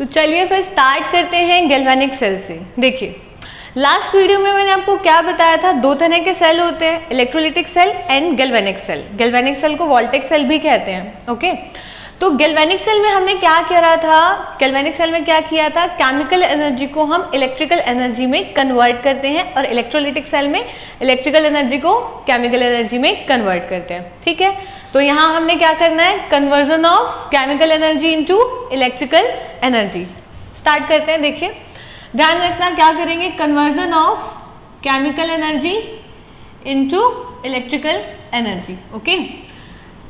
तो चलिए फिर स्टार्ट करते हैं गैल्वेनिक सेल से। देखिए लास्ट वीडियो में मैंने आपको क्या बताया था, दो तरह के सेल होते हैं, electrolytic cell and galvanic cell. Galvanic cell को वोल्टेक सेल भी कहते हैं। ओके, तो गैल्वेनिक सेल में हमने क्या करा था, गैल्वेनिक सेल में क्या किया था, केमिकल एनर्जी को हम इलेक्ट्रिकल एनर्जी में कन्वर्ट करते हैं और इलेक्ट्रोलिटिक सेल में इलेक्ट्रिकल एनर्जी को केमिकल एनर्जी में कन्वर्ट करते हैं। ठीक है, तो यहाँ हमने क्या करना है, conversion of chemical energy into electrical energy. Start करते हैं। देखिए ध्यान रखना क्या करेंगे, conversion of chemical energy into electrical energy. Okay,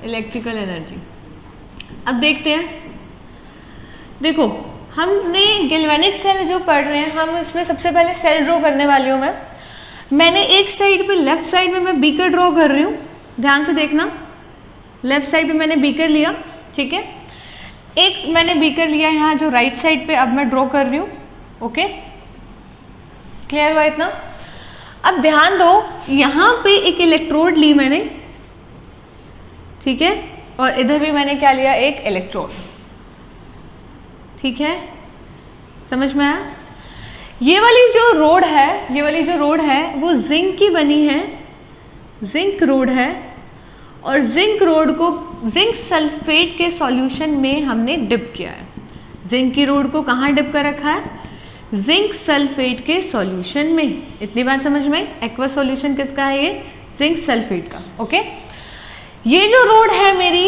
electrical energy. अब देखते हैं, देखो हमने गैल्वेनिक सेल जो पढ़ रहे हैं, हम इसमें सबसे पहले सेल ड्रॉ करने वाली हूँ मैंने एक साइड पे, लेफ्ट साइड में मैं बीकर ड्रॉ कर रही हूँ, ध्यान से देखना। लेफ्ट साइड पे मैंने बीकर लिया, ठीक है, एक मैंने बीकर लिया यहाँ जो राइट साइड पे, अब मैं ड्रॉ कर रही हूँ। ओके, क्लियर हुआ इतना? अब ध्यान दो, यहाँ पे एक इलेक्ट्रोड ली मैंने, ठीक है, और इधर भी मैंने क्या लिया, एक इलेक्ट्रोड। ठीक है, समझ में आया? ये वाली जो रोड है, ये वाली जो रोड है वो जिंक की बनी है, जिंक रोड है, और जिंक रोड को जिंक सल्फेट के सॉल्यूशन में हमने डिप किया है। जिंक की रोड को कहाँ डिप कर रखा है, जिंक सल्फेट के सॉल्यूशन में। इतनी बात समझ में? एक्वस सॉल्यूशन किसका है, ये जिंक सल्फेट का। ओके, ये जो रोड है मेरी,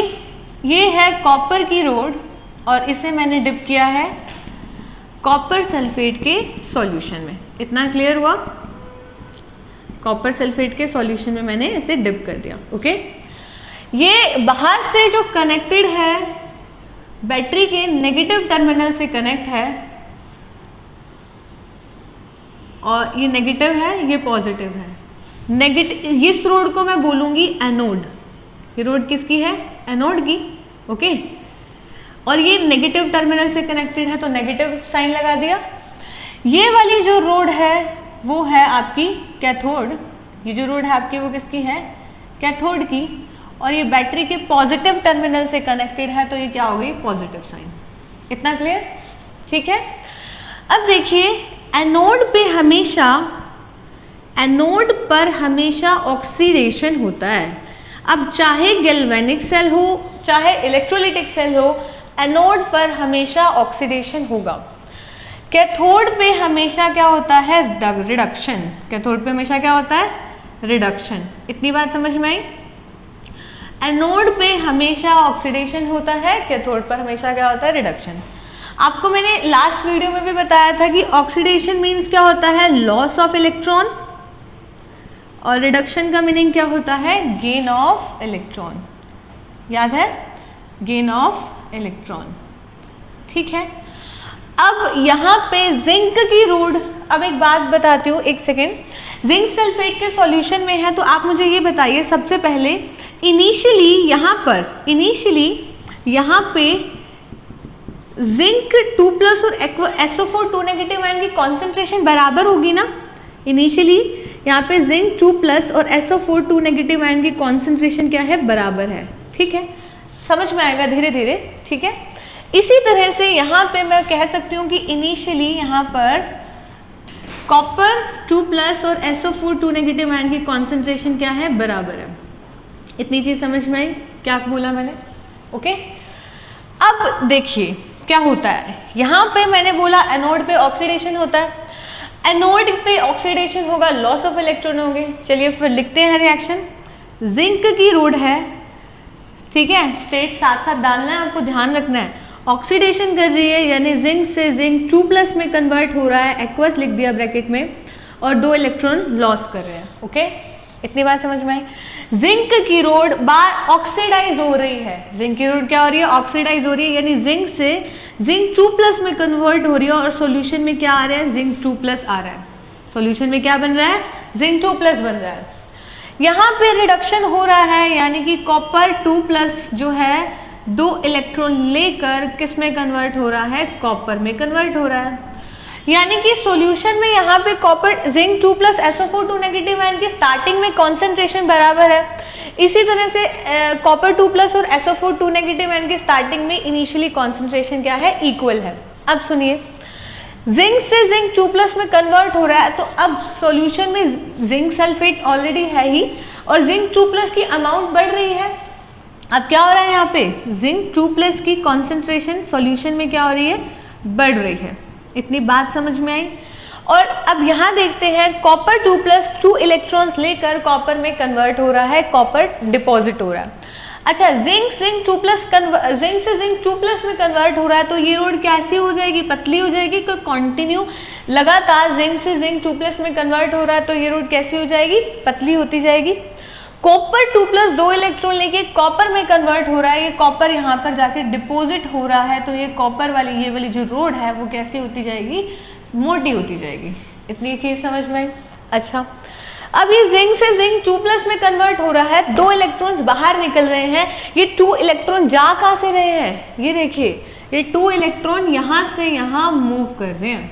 ये है कॉपर की रोड, और इसे मैंने डिप किया है कॉपर सल्फेट के सॉल्यूशन में। इतना क्लियर हुआ? कॉपर सल्फेट के सॉल्यूशन में मैंने इसे डिप कर दिया। ओके, ये बाहर से जो कनेक्टेड है बैटरी के नेगेटिव टर्मिनल से कनेक्ट है, और ये नेगेटिव है, ये पॉजिटिव है। नेगेटिव, इस रोड को मैं बोलूंगी एनोड। ये रोड किसकी है, एनोड की। ओके, और ये नेगेटिव टर्मिनल से कनेक्टेड है तो नेगेटिव साइन लगा दिया। ये वाली जो रोड है वो है आपकी कैथोड। ये जो रोड है आपकी वो किसकी है, कैथोड की, और ये बैटरी के पॉजिटिव टर्मिनल से कनेक्टेड है तो ये क्या हो गई, पॉजिटिव साइन। इतना क्लियर? ठीक है, अब देखिए एनोड पर हमेशा ऑक्सीडेशन होता है। अब चाहे गैल्वेनिक सेल हो चाहे इलेक्ट्रोलिटिक सेल हो, एनोड पर हमेशा ऑक्सीडेशन होगा। कैथोड पे हमेशा क्या होता है, रिडक्शन। कैथोड पे हमेशा क्या होता है, रिडक्शन। इतनी बात समझ में आई? एनोड पे हमेशा ऑक्सीडेशन होता है, कैथोड पर हमेशा क्या होता है, रिडक्शन। आपको मैंने लास्ट वीडियो में भी बताया था कि ऑक्सीडेशन मीन्स क्या होता है, लॉस ऑफ इलेक्ट्रॉन, और रिडक्शन का मीनिंग क्या होता है, गेन ऑफ इलेक्ट्रॉन। याद है, गेन ऑफ इलेक्ट्रॉन। ठीक है, अब यहाँ पे जिंक की रोड, अब एक बात बताती हूँ, एक सेकेंड। जिंक सल्फेट के सॉल्यूशन में है, तो आप मुझे ये बताइए सबसे पहले, इनिशियली यहाँ पे जिंक 2+ और SO4 2 नेगेटिव आयन की कॉन्सेंट्रेशन बराबर होगी ना। इनिशियली यहाँ पे जिंक 2+ और SO4 2 नेगेटिव आयन की कॉन्सेंट्रेशन क्या है, बराबर है। ठीक है, समझ में आएगा धीरे धीरे। ठीक है, इसी तरह से यहाँ पे मैं कह सकती हूँ कि इनिशियली यहाँ पर कॉपर 2+ और SO4 2 नेगेटिव आयन की कॉन्सेंट्रेशन क्या है, बराबर है। इतनी चीज समझ में आई, क्या बोला मैंने? ओके, अब देखिए क्या होता है, यहाँ पे मैंने बोला एनोड पे ऑक्सीडेशन होता है, एनोड पे ऑक्सीडेशन होगा, लॉस ऑफ इलेक्ट्रॉन होंगे। चलिए फिर लिखते हैं रिएक्शन। जिंक की रोड है, ठीक है, स्टेट साथ साथ डालना है, आपको ध्यान रखना है। ऑक्सीडेशन कर रही है यानी जिंक से जिंक 2+ में कन्वर्ट हो रहा है, एक्वस लिख दिया ब्रैकेट में, और 2 इलेक्ट्रॉन लॉस कर रहे हैं। ओके, इतनी बात समझ में आई? जिंक की रोड बार ऑक्सीडाइज हो रही है, जिंक की रोड क्या हो रही है, ऑक्सीडाइज हो रही है, यानी जिंक से जिंक 2+ में कन्वर्ट हो रही है, और सॉल्यूशन में क्या आ रहा है, जिंक 2+ आ रहा है। सॉल्यूशन में क्या बन रहा है, जिंक 2+ बन रहा है। यहाँ पे रिडक्शन हो रहा है, यानी कि कॉपर 2+ जो है 2 इलेक्ट्रॉन लेकर किस में कन्वर्ट हो रहा है, कॉपर में कन्वर्ट हो रहा है। यानी कि सॉल्यूशन में यहाँ पे copper zinc 2+ SO4 2 negative ion की स्टार्टिंग में कॉन्सेंट्रेशन बराबर है। इसी तरह से कॉपर 2+ और SO4 2 नेगेटिव आयन की स्टार्टिंग में इनिशियली कॉन्सेंट्रेशन क्या है, इक्वल है। अब सुनिए, जिंक से जिंक 2+ में कन्वर्ट हो रहा है, तो अब सॉल्यूशन में जिंक सल्फेट ऑलरेडी है ही और जिंक 2+ की अमाउंट बढ़ रही है। अब क्या हो रहा है यहाँ पे, जिंक 2+ की कॉन्सेंट्रेशन सॉल्यूशन में क्या हो रही है, बढ़ रही है। इतनी बात समझ में आई। और अब यहाँ देखते हैं कॉपर 2+ 2 इलेक्ट्रॉन्स लेकर कॉपर में कन्वर्ट हो रहा है, कॉपर डिपॉजिट हो रहा है। अच्छा, जिंक से जिंक 2+ में कन्वर्ट हो रहा है, तो ये रोड कैसी हो जाएगी, पतली हो जाएगी। तो कंटिन्यू लगातार जिंक से जिंक 2+ में कन्वर्ट हो रहा है, तो ये रोड कैसी हो जाएगी, पतली होती जाएगी। कॉपर 2+ 2 इलेक्ट्रॉन लेके कॉपर में कन्वर्ट हो रहा है, ये कॉपर यहाँ पर जाके डिपॉजिट हो रहा है, तो ये कॉपर वाली ये वाली जो रोड है वो कैसी होती जाएगी, मोटी होती जाएगी। इतनी चीज समझ में आई। अच्छा, अब ये जिंक से जिंक 2+ में कन्वर्ट हो रहा है, 2 इलेक्ट्रॉन्स बाहर निकल रहे हैं। ये 2 इलेक्ट्रॉन जा कहाँ से रहे हैं, ये देखिए, ये 2 इलेक्ट्रॉन यहाँ से यहाँ मूव कर रहे हैं,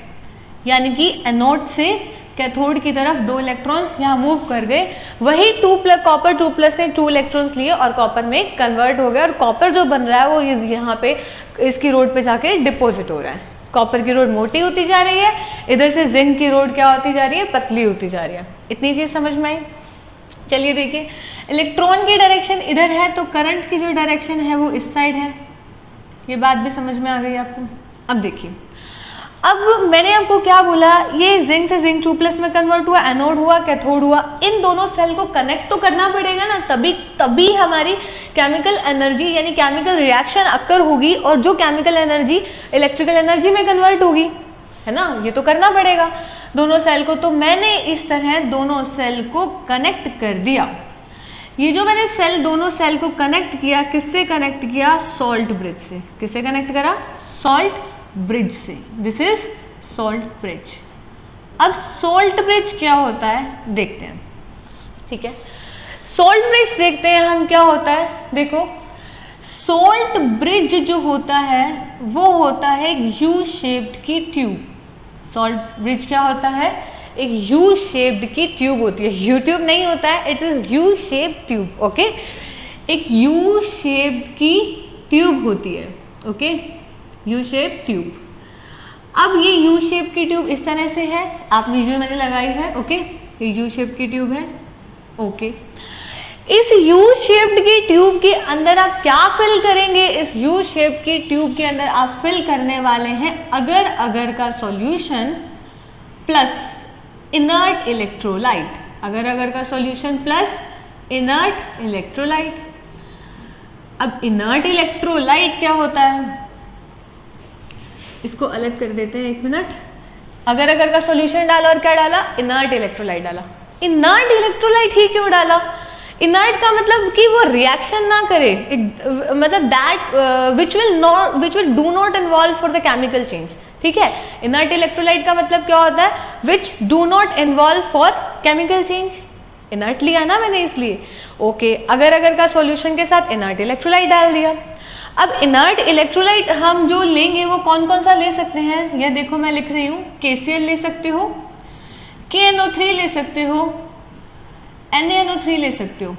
यानी कि एनोड से कैथोड की तरफ 2 इलेक्ट्रॉन्स यहाँ मूव कर गए। वही कॉपर 2+ ने 2 इलेक्ट्रॉन्स लिए और कॉपर में कन्वर्ट हो गया, और कॉपर जो बन रहा है वो यहाँ पे इसकी रोड पे जाके डिपॉजिट हो रहा है। कॉपर की रोड मोटी होती जा रही है, इधर से जिंक की रोड क्या होती जा रही है, पतली होती जा रही है। इतनी चीज समझ में आई। चलिए देखिए, इलेक्ट्रॉन की डायरेक्शन इधर है, तो करंट की जो डायरेक्शन है वो इस साइड है। ये बात भी समझ में आ गई आपको। अब देखिए, अब मैंने आपको क्या बोला, ये जिंक से जिंक 2+ में कन्वर्ट हुआ, एनोड हुआ, कैथोड हुआ। इन दोनों सेल को कनेक्ट तो करना पड़ेगा ना, तभी हमारी केमिकल एनर्जी यानी केमिकल रिएक्शन अक्कर होगी, और जो केमिकल एनर्जी इलेक्ट्रिकल एनर्जी में कन्वर्ट होगी, है ना। ये तो करना पड़ेगा दोनों सेल को। तो मैंने इस तरह दोनों सेल को कनेक्ट कर दिया। ये जो मैंने दोनों सेल को कनेक्ट किया, किससे कनेक्ट किया, सॉल्ट ब्रिज से। किससे कनेक्ट करा, सॉल्ट ब्रिज से। This is salt bridge. अब सॉल्ट ब्रिज क्या होता है देखते हैं, ठीक है। सॉल्ट ब्रिज देखते हैं हम क्या होता है। देखो, सॉल्ट ब्रिज जो होता है वो होता है एक यू शेप्ड की ट्यूब। सॉल्ट ब्रिज क्या होता है, एक यू शेप्ड की ट्यूब होती है। यू ट्यूब नहीं होता है, it is U shaped tube. Okay, एक यू शेप्ड की ट्यूब होती है। Okay, U shape tube. अब ये यू शेप की ट्यूब इस तरह से है, आपने जो मैंने लगाई है। ओके, ये यू शेप की ट्यूब है। ओके, इस यू शेप्ड की ट्यूब के अंदर आप क्या फिल करेंगे, इस यू शेप की ट्यूब के अंदर आप फिल करने वाले हैं अगर अगर का सॉल्यूशन प्लस इनर्ट इलेक्ट्रोलाइट। अगर अगर का सॉल्यूशन प्लस इनर्ट इलेक्ट्रोलाइट। अब इनर्ट इलेक्ट्रोलाइट क्या होता है, इसको अलग कर देते हैं, 1 मिनट। अगर अगर का सॉल्यूशन डाला और क्या डाला, इनर्ट इलेक्ट्रोलाइट डाला। इनर्ट इलेक्ट्रोलाइट ही क्यों डाला, इनर्ट का मतलब कि वो रिएक्शन ना करे, मतलब that which will do not involve for the chemical change. ठीक है, इनर्ट इलेक्ट्रोलाइट का मतलब क्या होता है, which do not involve for chemical change. Inert लिया ना मैंने इसलिए। ओके, अगर अगर का सॉल्यूशन के साथ इनर्ट इलेक्ट्रोलाइट डाल दिया। अब इनर्ट इलेक्ट्रोलाइट हम जो लेंगे वो कौन कौन सा ले सकते हैं, ये देखो मैं लिख रही हूँ। KCl ले सकते हो, KNO3 ले सकते हो, NaNO3 ले सकते हो,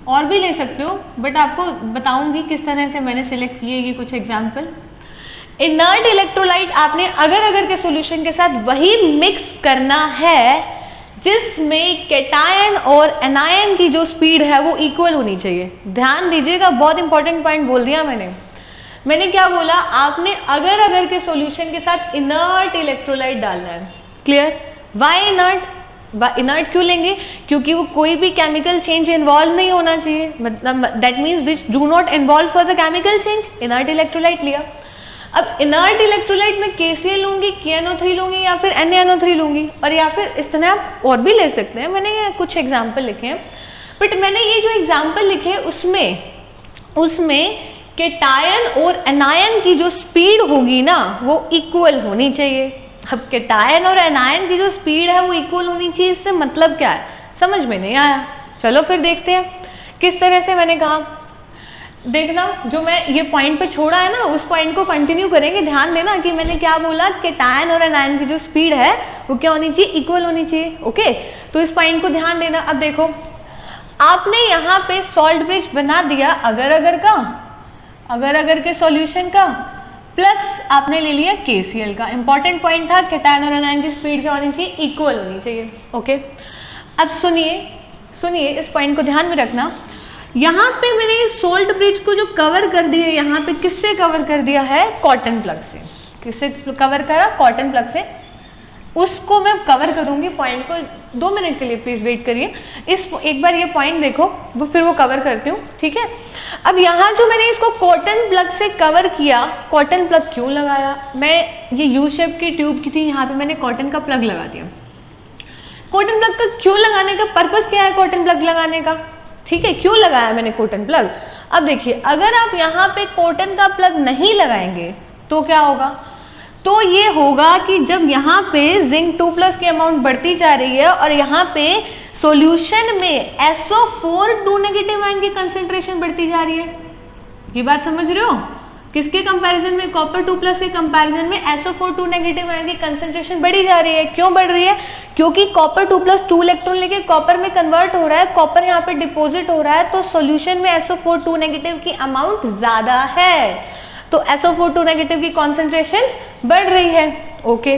और भी ले सकते हो, बट आपको बताऊंगी किस तरह से मैंने सिलेक्ट किए ये कुछ एग्जाम्पल। इनर्ट इलेक्ट्रोलाइट आपने अगर अगर के सॉल्यूशन के साथ वही मिक्स करना है जिसमें कैटायन और एनायन की जो स्पीड है वो इक्वल होनी चाहिए। ध्यान दीजिएगा, बहुत इंपॉर्टेंट पॉइंट बोल दिया मैंने क्या बोला, आपने अगर अगर के सॉल्यूशन के साथ इनर्ट इलेक्ट्रोलाइट डालना है। क्लियर? Y inert? इनर्ट क्यों लेंगे, क्योंकि वो कोई भी केमिकल चेंज इन्वॉल्व नहीं होना चाहिए, मतलब that means which do not involve for the chemical change. Inert electrolyte लिया। अब इनर्ट इलेक्ट्रोलाइट में KCl लूंगी, KNO3 लूंगी या फिर NaNO3 लूंगी, और या फिर इस तरह आप और भी ले सकते हैं। मैंने ये कुछ एग्जाम्पल लिखे हैं, बट मैंने ये जो एग्जाम्पल लिखे उसमें कैटायन और एनायन की जो स्पीड होगी ना वो इक्वल होनी चाहिए। अब कैटायन और एनायन की जो स्पीड है वो इक्वल होनी चाहिए, इससे मतलब क्या है समझ में नहीं आया। चलो फिर देखते हैं किस तरह से मैंने कहा। देखना, जो मैं ये पॉइंट पे छोड़ा है ना उस पॉइंट को कंटिन्यू करेंगे। ध्यान देना कि मैंने क्या बोला, कैटायन और एनायन की जो स्पीड है वो क्या होनी चाहिए, इक्वल होनी चाहिए। ओके, तो इस पॉइंट को ध्यान देना। अब देखो, आपने यहाँ पे सॉल्ट ब्रिज बना दिया अगर अगर के सॉल्यूशन का, प्लस आपने ले लिया KCl का। इंपॉर्टेंट पॉइंट था कैटायन और एनायन की स्पीड क्या होनी चाहिए, इक्वल होनी चाहिए। ओके, अब सुनिए इस पॉइंट को ध्यान में रखना। यहाँ पे मैंने सोल्ट ब्रिज को जो कवर कर दिया, यहाँ पे किससे कवर कर दिया है, कॉटन प्लग से। किससे कवर करा, कॉटन प्लग से। उसको मैं कवर करूंगी, पॉइंट को 2 मिनट के लिए प्लीज वेट करिए। एक बार ये पॉइंट देखो, वो फिर वो कवर करती हूँ, ठीक है। अब यहाँ जो मैंने इसको कॉटन प्लग से कवर किया, कॉटन प्लग क्यों लगाया, मैं ये यू शेप की ट्यूब की थी, यहाँ पे मैंने कॉटन का प्लग लगा दिया। कॉटन प्लग का क्यों लगाने का पर्पस क्या है, कॉटन प्लग लगाने का, ठीक है, क्यों लगाया मैंने कॉटन प्लग। अब देखिए, अगर आप यहाँ पे कॉटन का प्लग नहीं लगाएंगे तो क्या होगा, तो ये होगा कि जब यहाँ पे जिंक 2+ की अमाउंट बढ़ती जा रही है और यहाँ पे सॉल्यूशन में SO4 2 नेगेटिव आयन की कंसेंट्रेशन बढ़ती जा रही है। ये बात समझ रहे हो, किसके कंपैरिजन में, कॉपर 2+ के कंपैरिजन में SO4 2 नेगेटिव आयन की कंसेंट्रेशन बढ़ी जा रही है। क्यों बढ़ रही है, क्योंकि कॉपर 2+ 2 इलेक्ट्रॉन लेके कॉपर में कन्वर्ट हो रहा है, कॉपर यहाँ पे डिपॉजिट हो रहा है, तो सॉल्यूशन में SO4 2 नेगेटिव की अमाउंट ज्यादा है, तो SO4 2 नेगेटिव की कॉन्सेंट्रेशन बढ़ रही है। ओके,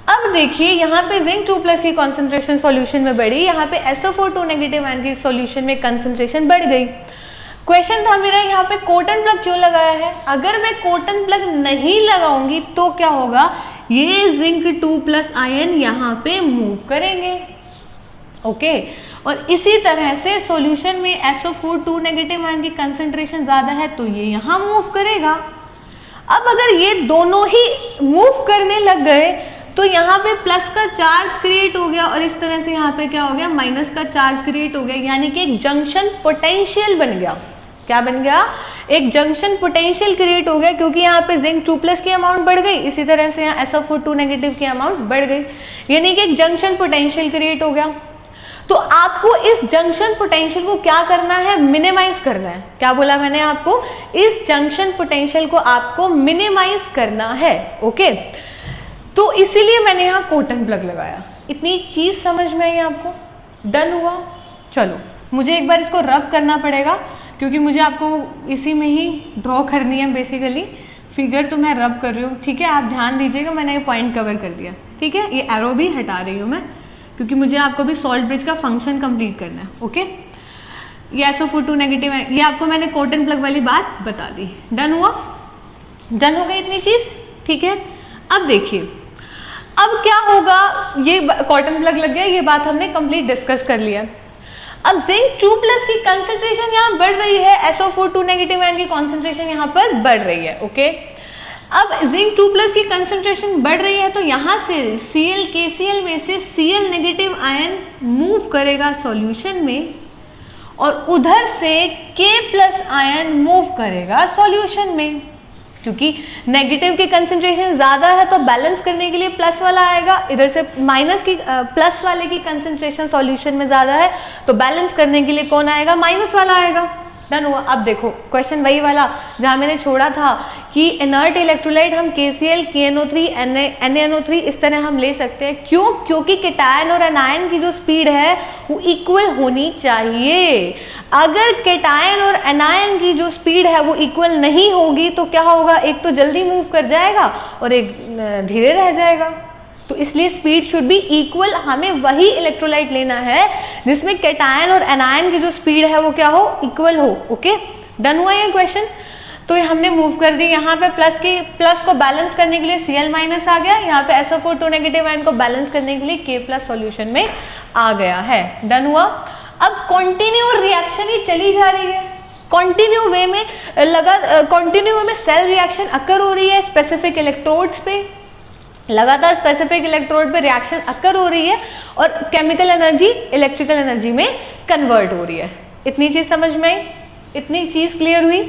अब देखिए यहाँ पे जिंक 2+ की कॉन्सेंट्रेशन सॉल्यूशन में बढ़ी, यहाँ पे SO4 2 नेगेटिव आयन की सॉल्यूशन में कंसेंट्रेशन बढ़ गई। क्वेश्चन था मेरा यहाँ पे कॉटन प्लग क्यों लगाया है। अगर मैं कॉटन प्लग नहीं लगाऊंगी तो क्या होगा, ये जिंक 2+ आयन यहाँ पे मूव करेंगे। ओके, और इसी तरह से सॉल्यूशन में SO4 2 नेगेटिव आयन की कंसेंट्रेशन ज्यादा है तो ये यहाँ मूव करेगा। अब अगर ये दोनों ही मूव करने लग गए तो यहाँ पे प्लस का चार्ज क्रिएट हो गया और इस तरह से यहाँ पे क्या हो गया, माइनस का चार्ज क्रिएट हो गया, यानी कि एक जंक्शन पोटेंशियल बन गया। क्या बन गया, एक जंक्शन पोटेंशियल क्रिएट हो गया, क्योंकि यहाँ पे जिंक 2+ की अमाउंट बढ़ गई, इसी तरह से यहाँ SO4 2 नेगेटिव की अमाउंट बढ़ गई, यानी कि एक जंक्शन पोटेंशियल क्रिएट हो गया। तो आपको इस जंक्शन पोटेंशियल को क्या करना है, मिनिमाइज करना है। क्या बोला मैंने आपको, इस जंक्शन पोटेंशियल को आपको मिनिमाइज करना है। ओके, तो इसीलिए मैंने यहाँ कॉटन प्लग लगाया। इतनी चीज समझ में आई आपको, डन हुआ। चलो, मुझे एक बार इसको रब करना पड़ेगा क्योंकि मुझे आपको इसी में ही ड्रॉ करनी है बेसिकली। फिगर तो मैं रब कर रही हूँ, ठीक है, आप ध्यान दीजिएगा, मैंने ये पॉइंट कवर कर दिया, ठीक है। ये एरो भी हटा रही हूँ मैं क्योंकि मुझे आपको भी सॉल्ट ब्रिज का फंक्शन कंप्लीट करना है। ओके, ये SO4 2 नेगेटिव है, ये आपको मैंने कॉटन प्लग वाली बात बता दी। डन हुआ, डन हो गई इतनी चीज, ठीक है। अब देखिए, अब क्या होगा, ये कॉटन प्लग लग गया, ये बात हमने कंप्लीट डिस्कस कर लिया। अब जिंक 2+ की कंसेंट्रेशन यहाँ बढ़ रही है, SO4 2 नेगेटिव आयन की कंसेंट्रेशन यहाँ पर बढ़ रही है। ओके, अब जिंक 2+ की कंसेंट्रेशन बढ़ रही है तो यहाँ से Cl KCl में से Cl नेगेटिव आयन मूव करेगा सॉल्यूशन में और उधर से K+ आयन मूव करेगा सॉल्यूशन में। क्योंकि नेगेटिव की कंसेंट्रेशन ज्यादा है तो बैलेंस करने के लिए प्लस वाला आएगा, इधर से माइनस की प्लस वाले की कंसेंट्रेशन सॉल्यूशन में ज्यादा है तो बैलेंस करने के लिए कौन आएगा, माइनस वाला आएगा। डन हुआ। अब देखो क्वेश्चन वही वाला जहां मैंने छोड़ा था कि इनर्ट इलेक्ट्रोलाइट हम KCl KNO3 NaNO3 इस तरह हम ले सकते हैं। क्यों, क्योंकि केटायन और एनायन की जो स्पीड है वो इक्वल होनी चाहिए। अगर केटायन और एनायन की जो स्पीड है वो इक्वल नहीं होगी तो क्या होगा, एक तो जल्दी मूव कर जाएगा और एक धीरे रह जाएगा। तो इसलिए स्पीड शुड बी इक्वल। हमें वही इलेक्ट्रोलाइट लेना है जिसमें केटायन और एनायन की जो स्पीड है वो क्या हो, इक्वल हो। ओके, डन हुआ ये क्वेश्चन। तो ये हमने मूव कर दी, यहाँ पे प्लस को बैलेंस करने के लिए Cl- आ गया, यहाँ पे SO4 2 नेगेटिव आयन को बैलेंस करने के लिए K+ सॉल्यूशन में आ गया है। डन हुआ। अब कंटिन्यू रिएक्शन ही चली जा रही है, कंटिन्यू वे में कंटिन्यू वे में सेल रिएक्शन अकर हो रही है स्पेसिफिक इलेक्ट्रोड्स पे, लगातार स्पेसिफिक इलेक्ट्रोड पे रिएक्शन अकर हो रही है और केमिकल एनर्जी इलेक्ट्रिकल एनर्जी में कन्वर्ट हो रही है। इतनी चीज समझ में आई, इतनी चीज क्लियर हुई।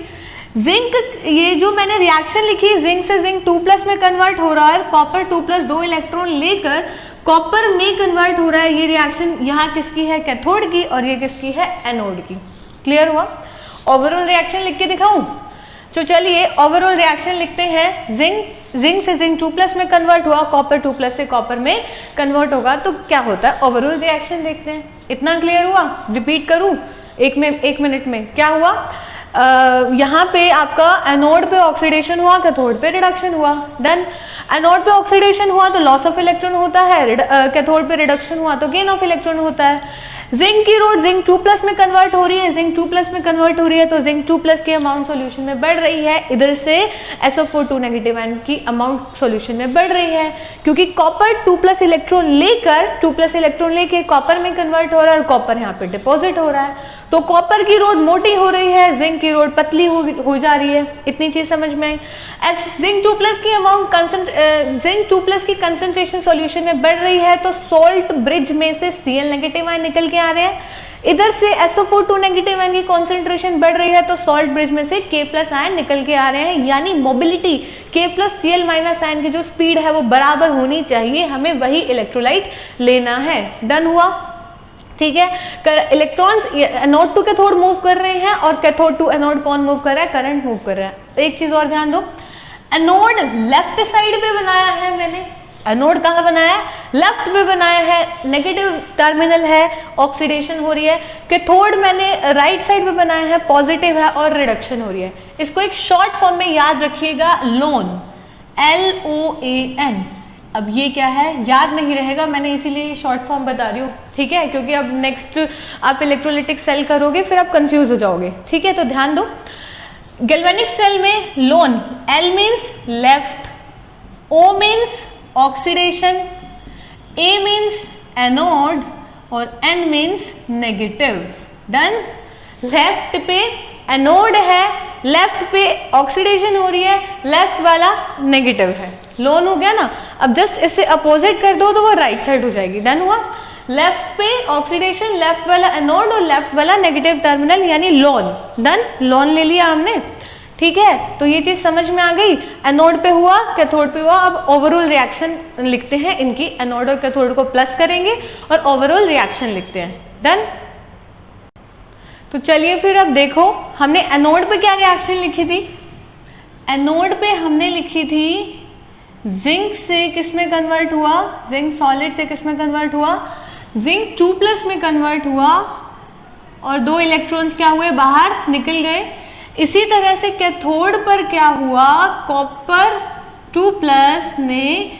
जिंक, ये जो मैंने रिएक्शन लिखी, जिंक से जिंक 2+ में कन्वर्ट हो रहा है, कॉपर 2+ 2 इलेक्ट्रॉन लेकर कॉपर में कन्वर्ट हो रहा है। ये रिएक्शन यहाँ किसकी है, कैथोड की, और ये किसकी है, एनोड की। क्लियर हुआ। ओवरऑल रिएक्शन लिख के दिखाऊं? तो चलिए ओवरऑल रिएक्शन लिखते हैं। जिंक से जिंक 2+ में कन्वर्ट हुआ, कॉपर 2+ से कॉपर में कन्वर्ट होगा तो क्या होता है, ओवरऑल रिएक्शन देखते हैं। इतना क्लियर हुआ? रिपीट करूं एक मिनट में। क्या हुआ, यहाँ पे आपका एनोड पे ऑक्सीडेशन हुआ, कैथोड पे रिडक्शन हुआ। देन एनोड पे ऑक्सीडेशन हुआ तो लॉस ऑफ इलेक्ट्रॉन होता है, कैथोड पे रिडक्शन हुआ तो गेन ऑफ इलेक्ट्रॉन होता है। जिंक की रोड जिंक 2+ में कन्वर्ट हो रही है, जिंक 2+ में कन्वर्ट हो रही है तो जिंक 2+ की अमाउंट सॉल्यूशन में बढ़ रही है, इधर से SO4 2 नेगेटिव आयन की अमाउंट सॉल्यूशन में बढ़ रही है, क्योंकि कॉपर 2+ इलेक्ट्रॉन लेके कॉपर में कन्वर्ट हो रहा है और कॉपर यहाँ पे डिपॉजिट हो रहा है, तो कॉपर की रोड मोटी हो रही है, जिंक की रोड पतली हो जा रही है। इतनी चीज समझ में आई। जिंक 2+ की अमाउंट जिंक 2+ की कंसंट्रेशन सॉल्यूशन में बढ़ रही है तो सॉल्ट ब्रिज में से Cl नेगेटिव आयन निकल के आ रहे हैं, इधर से SO4 2 नेगेटिव आयन की कॉन्सेंट्रेशन बढ़ रही है तो सॉल्ट ब्रिज में से K+ आयन निकल के आ रहे हैं, यानी मोबिलिटी K+Cl- आयन की जो स्पीड है वो बराबर होनी चाहिए, हमें वही इलेक्ट्रोलाइट लेना है। डन हुआ, ठीक है। Electrons anode to cathode move कर रहे हैं और कैथोड टू एनोड कौन मूव कर रहा है, करंट मूव कर रहा है। एक चीज और ध्यान दो, एनोड लेफ्ट साइड पे बनाया है मैंने, एनोड कहाँ बनाया है, लेफ्ट में बनाया है, नेगेटिव टर्मिनल है, ऑक्सीडेशन हो रही है। कैथोड मैंने राइट साइड पे बनाया है, पॉजिटिव है और रिडक्शन हो रही है। इसको एक शॉर्ट फॉर्म में याद रखिएगा, लोन, LOAN। अब ये क्या है याद नहीं रहेगा, मैंने इसीलिए शॉर्ट फॉर्म बता रही हूँ, ठीक है, क्योंकि अब नेक्स्ट आप इलेक्ट्रोलाइटिक सेल करोगे फिर आप कंफ्यूज हो जाओगे, ठीक है। तो ध्यान दो, गैल्वेनिक सेल में loan, L means left, O means oxidation, A means anode और N means negative. Done. Left पे एनोड है, लेफ्ट पे ऑक्सीडेशन हो रही है, लेफ्ट वाला नेगेटिव है, लोन हो गया ना। अब जस्ट इससे अपोजिट कर दो तो वो राइट साइड हो जाएगी। डन हुआ, लेफ्ट पे ऑक्सीडेशन, लेफ्ट वाला एनोड और लेफ्ट वाला नेगेटिव टर्मिनल यानी लोन। डन, लोन ले लिया हमने, ठीक है। तो ये चीज समझ में आ गई, एनोड पे हुआ, कैथोड पे हुआ। अब ओवरऑल रिएक्शन लिखते हैं इनकी, एनोड और कैथोड को प्लस करेंगे और ओवरऑल रिएक्शन लिखते हैं। डन। तो चलिए फिर अब देखो, हमने एनोड पे क्या रिएक्शन लिखी थी, एनोड पे हमने लिखी थी जिंक से किस में कन्वर्ट हुआ, जिंक सॉलिड से किस में कन्वर्ट हुआ, जिंक 2+ में कन्वर्ट हुआ और 2 इलेक्ट्रॉन्स क्या हुए, बाहर निकल गए। इसी तरह से कैथोड पर क्या हुआ, कॉपर 2+ ने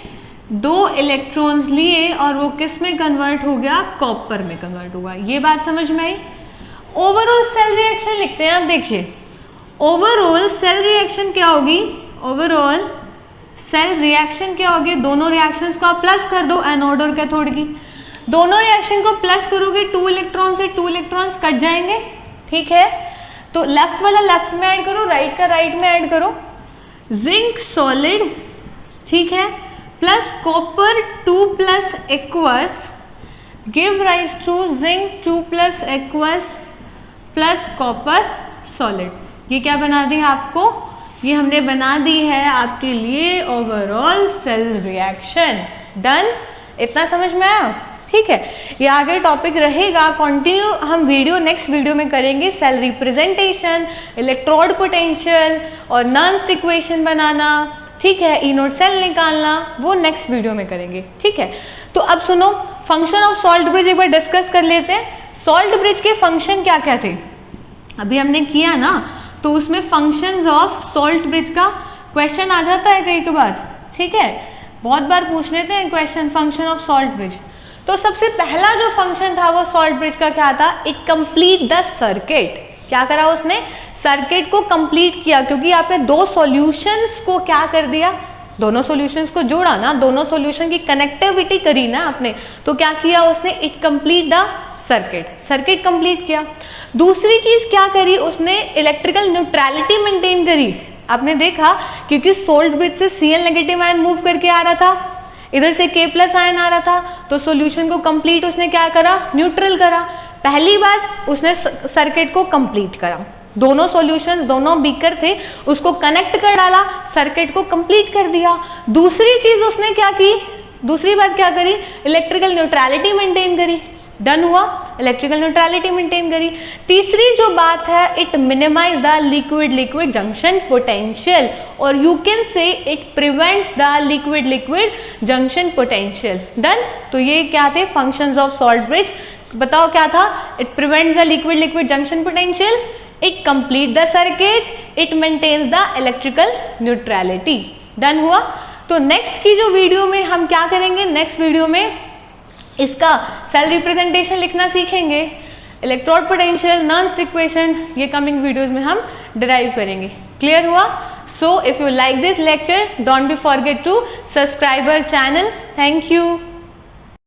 2 इलेक्ट्रॉन्स लिए और वो किस में कन्वर्ट हो गया, कॉपर में कन्वर्ट हुआ। ये बात समझ में आई। ओवरऑल सेल रिएक्शन लिखते हैं। आप देखिए, ओवरऑल सेल रिएक्शन क्या होगी, ओवरऑल सेल रिएक्शन क्या होगी, दोनों रिएक्शंस को आप प्लस कर दो, एनोड और कैथोड की, दोनों रिएक्शन को प्लस करोगे 2 इलेक्ट्रॉन से 2 इलेक्ट्रॉन्स कट जाएंगे, ठीक है। तो लेफ्ट वाला लेफ्ट में ऐड करो, राइट का राइट में ऐड करो, जिंक सॉलिड, ठीक है, plus copper 2+ aqueous give rise to zinc 2+ aqueous plus copper solid. ये क्या बना दी है आपको, ये हमने बना दी है आपके लिए ओवरऑल सेल रिएक्शन। डन, इतना समझ में आया, ठीक है। ये आगे टॉपिक रहेगा कंटिन्यू, हम वीडियो नेक्स्ट वीडियो में करेंगे, सेल रिप्रेजेंटेशन, इलेक्ट्रोड पोटेंशियल और नॉन्स इक्वेशन बनाना, ठीक है, ई नोट सेल निकालना, वो नेक्स्ट वीडियो में करेंगे, ठीक है। तो अब सुनो, फंक्शन ऑफ सॉल्ट ब्रिज एक बार डिस्कस कर लेते हैं। सॉल्ट ब्रिज के फंक्शन क्या क्या थे, अभी हमने किया ना, तो उसमें फंक्शंस ऑफ सॉल्ट ब्रिज का क्वेश्चन आ जाता है कई बार, ठीक है, बहुत बार पूछ लेते हैं question function of salt bridge. तो सबसे पहला जो फंक्शन था वो सॉल्ट ब्रिज का क्या था, इट कंप्लीट द सर्किट। क्या करा उसने, सर्किट को कंप्लीट किया, क्योंकि आपने 2 सॉल्यूशंस को क्या कर दिया, दोनों सॉल्यूशंस को जोड़ा ना, दोनों सॉल्यूशन की कनेक्टिविटी करी ना आपने, तो क्या किया उसने, it complete the circuit, circuit complete किया। दूसरी चीज क्या करी उसने, इलेक्ट्रिकल न्यूट्रलिटी मेंटेन करी। आपने देखा क्योंकि सॉल्ट ब्रिज से Cl नेगेटिव आयन मूव करके आ रहा था, इधर से K+ आयन आ रहा था, तो सॉल्यूशन को कंप्लीट उसने क्या करा, न्यूट्रल करा। पहली बात उसने सर्किट को कंप्लीट करा, दोनों सॉल्यूशंस, दोनों बीकर थे, उसको कनेक्ट कर डाला, सर्किट को कंप्लीट कर दिया। दूसरी चीज उसने क्या की, दूसरी बात क्या करी, इलेक्ट्रिकल न्यूट्रलिटी मेंटेन करी। डन हुआ, इलेक्ट्रिकल न्यूट्रलिटी मेंटेन करी। तीसरी जो बात है, it minimize the liquid liquid junction potential, और you can say it prevents the liquid liquid junction potential. Done. तो ये क्या थे फंक्शंस ऑफ सॉल्ट ब्रिज, बताओ क्या था, it prevents the liquid liquid junction potential, it complete the circuit, it maintains the electrical neutrality. Done हुआ। तो next की जो वीडियो में हम क्या करेंगे, नेक्स्ट वीडियो में इसका सेल रिप्रेजेंटेशन लिखना सीखेंगे, इलेक्ट्रोड पोटेंशियल, नॉन इक्वेशन, ये कमिंग वीडियोस में हम डिराइव करेंगे। क्लियर हुआ? So if you like this lecture, don't be forget to subscribe our channel. Thank you.